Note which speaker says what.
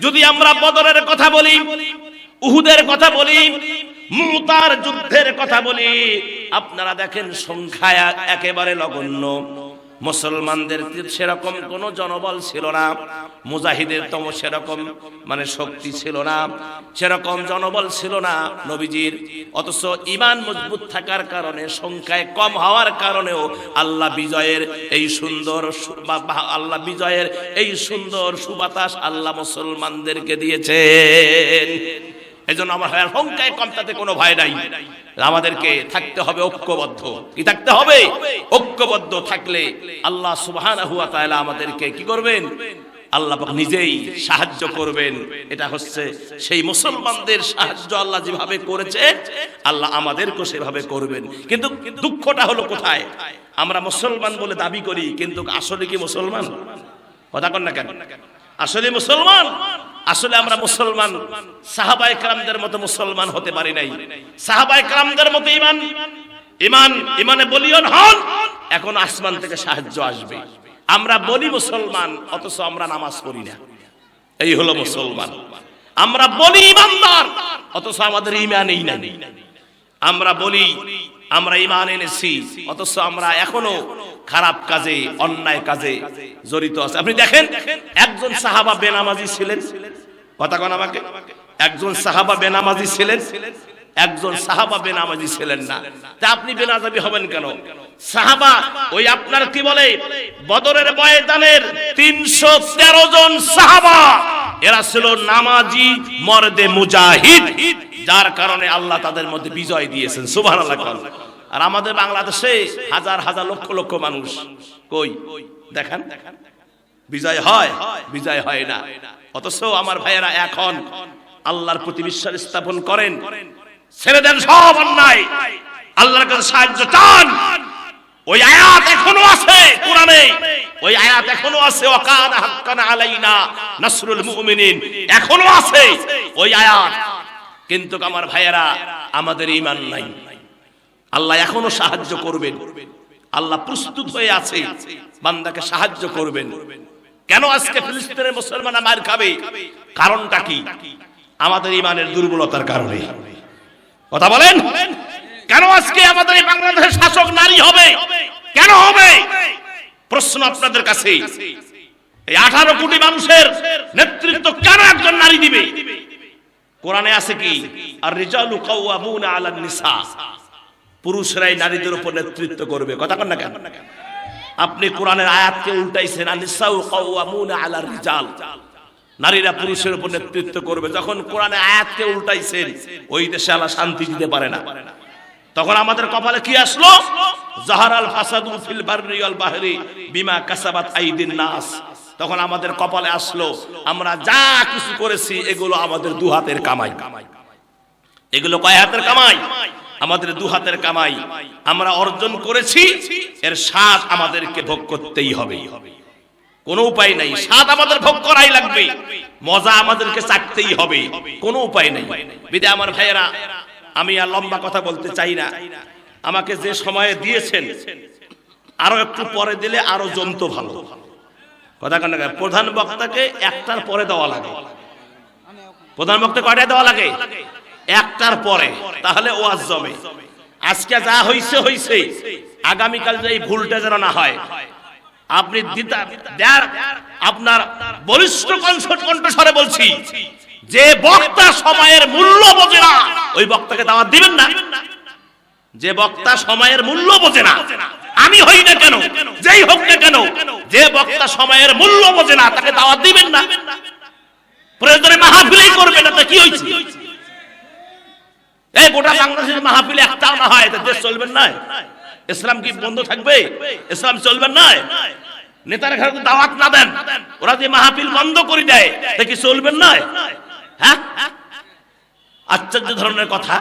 Speaker 1: যদি আমরা বদরের কথা বলি, উহুদের কথা বলি, মুতার যুদ্ধের কথা বলি, আপনারা দেখেন সংখ্যায় একেবারে নগণ্য। মুসলমানদের সেরকম কোন জনবল ছিল না, মুজাহিদের তো সেরকম শক্তি ছিল না, সেরকম জনবল ছিল না নবীজির। অথচ ঈমান মজবুত থাকার কারণে, সংখ্যায় কম হওয়ার কারণেও আল্লাহ বিজয়ের এই সুন্দর সুবাতাস আল্লাহ মুসলমানদেরকে দিয়েছেন। এজন্য আমার সংখ্যায় কম তাতে কোনো ভয় নাই। আমাদেরকে থাকতে হবে ঐক্যবদ্ধ। কি থাকতে হবে? ঐক্যবদ্ধ থাকলে আল্লাহ সুবহানাহু ওয়া তাআলা আমাদেরকে কি করবেন? আল্লাহ পাক নিজেই সাহায্য করবেন। এটা হচ্ছে সেই মুসলমানদের সাহায্য আল্লাহ যেভাবে করেছে, আল্লাহ আমাদেরকেও সেভাবে করবেন। কিন্তু দুঃখটা হলো কোথায়? আমরা মুসলমান বলে দাবি করি, কিন্তু আসলে কি মুসলমান? কথা কন না কেন? আসলে মুসলমান? আসলে আমরা মুসলমান সাহাবায়ে কেরামদের মতো মুসলমান হতে পারি নাই। সাহাবায়ে কেরামদের মতো ইমানে বলিয়ান হন, এখন আসমান থেকে সাহায্য আসবে। আমরা বলি মুসলমান, অথচ আমরা নামাজ পড়ি না। এই হলো মুসলমান। আমরা বলি ইমানদার, অথচ আমাদের ঈমানই নাই। আমরা বলি আমরা ঈমান এনেছি, অথচ আমরা এখনো খারাপ কাজে, অন্যায় কাজে জড়িত আছে। আপনি দেখেন, একজন সাহাবা বেনামাজি ছিলেন। কথা কোন আমাকে? একজন সাহাবা বেনামাজি ছিলেন, একজন সাহাবা বেনামাজি ছিলেন না। তা আপনি বেনামাজি হবেন কেন? সাহাবা ওই আপনার কি বলে বদরের ময়দানের 313 জন সাহাবা, এরা ছিল নামাজি মর্দে মুজাহিদ, যার কারণে আল্লাহ তাদের মধ্যে বিজয় দিয়েছেন। সুবহানাল্লাহ। আর আমাদের বাংলাদেশে হাজার হাজার লক্ষ লক্ষ মানুষ, কই দেখেন বিজয় হয়? বিজয় হয় না। অথচ আমার ভাইয়েরা এখন আল্লাহর প্রতি বিশ্বাস স্থাপন করেন, ছেড়ে দেন সব অন্যায়, আল্লাহর কাছে সাহায্য চান। ওই আয়াত এখনো আছে কোরআনে, ওই আয়াত এখনো আছে, ওয়াকানা হাক্কান আলাইনা নাসরুল মুমিনিন, এখনো আছে ওই আয়াত। কিন্তু আমার ভাইয়েরা, আমাদের ঈমান নাই। আল্লাহ এখনো সাহায্য করবেন, আল্লাহ প্রস্তুত হয়ে আছে বান্দাকে সাহায্য করবেন। কেন আজকে ফিলিস্তিনের মুসলমানরা মার খাবে? কারণটা কি? আমাদের ঈমানের দুর্বলতার কারণে। কথা বলেন, কেন আজকে আমাদের এই বাংলাদেশের শাসক নারী হবে? কেন হবে? প্রশ্ন আপনাদের কাছে। এই 18 কোটি মানুষের নেতৃত্ব কেন একজন নারী দিবে? কোরআনে আছে কি? আর রিজালু কাওয়ামুনা আলান নিসা, পুরুষরাই নারীদের উপর নেতৃত্ব করবে। কথা কন না কেন? আপনি কোরআনের আয়াতকে উল্টাইছেন, আন-নিসাউ কাওয়ামুনা আলার রিজাল, নারীরা পুরুষের উপর নেতৃত্ব করবে। যখন কোরআনের আয়াতকে উল্টাইছেন, ওই দেশে আল্লাহ শান্তি দিতে পারে না। তখন আমাদের কপালে কি আসলো? জাহারাল ফাসাদু ফিল বাররি ওয়াল বাহরি বিমা কাসাবাত আইদিন নাস। তখন আমাদের কপালে আসলো, আমরা যা কিছু করেছি এগুলো আমাদের দু হাতের কামাই। এগুলো কয় হাতের কামাই? আমাদের দু হাতের কামাই। আমরা অর্জন করেছি, এর স্বাদ আমাদেরকে ভোগ করতেই হবে। কোনো উপায় নাই, স্বাদ আমাদের ভোগ করাই লাগবে, মজা আমাদেরকে চাকতেই হবে, কোনো উপায় নাই। বিদে আমার ভাইয়েরা, আমি আর লম্বা কথা বলতে চাই না। আমাকে যে সময় দিয়েছেন, আরো একটু পরে দিলে আরো জমতো ভালো। কথা কেন? প্রধান বক্তাকে একটার পরে দেওয়া লাগে। প্রধান বক্তা কয়টায় দেওয়া লাগে? একটার পরে, তাহলে ওয়াজ জমে। আজকে যা হইছে হইছে, আগামীকাল যে এই ভুলটা যেন না হয়। আপনি আপনার বলিষ্ঠ কণ্ঠস্বরে বলছি, যে বক্তা সময়ের মূল্য বোঝে না, ওই বক্তাকে দাওয়াত দিবেন না। যে বক্তা সময়ের মূল্য বোঝে না, আমি হই না কেন, যেই হোক না কেন, যে বক্তা সময়ের মূল্য বোঝে না, তাকে দাওয়াত দিবেন না। প্রয়োজনে মাহফিলই করবেন না। কি হয়েছে? এই গোটা বাংলাদেশের মাহফিলে একটাও না হয়, দেশ চলবেন না? ইসলাম কি বন্ধ থাকবে? ইসলাম চলবেন না? নেতারা ঘরে দাওয়াত না দেন, ওরা যে মাহফিল বন্ধ করে দেয়, তা কি চলবেন না? হ্যাঁ, আশ্চর্য ধরনের কথা।